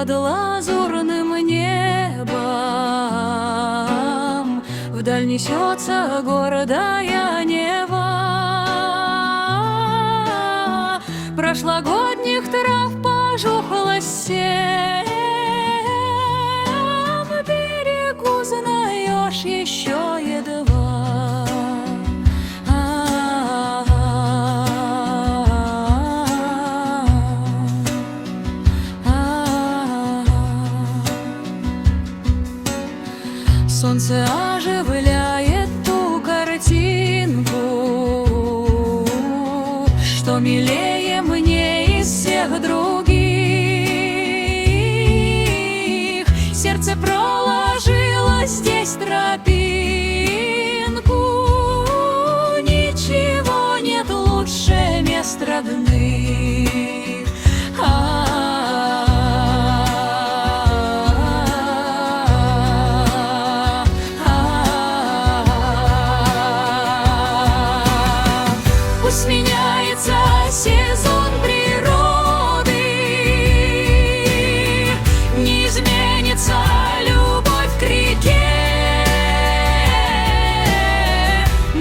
под лазурным небом вдаль несется гордая Нева. Прошлогодних трав пожухлость семь, берегу знаешь еще едва. Солнце оживляет ту картинку, что милее мне из всех других. Сердце проложило здесь тропинку, ничего нет лучше мест родных. Пусть меняется сезон природы, не изменится любовь к реке.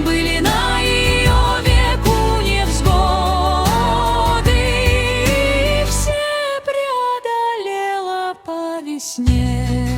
Были на ее веку невзгоды, все преодолела по весне.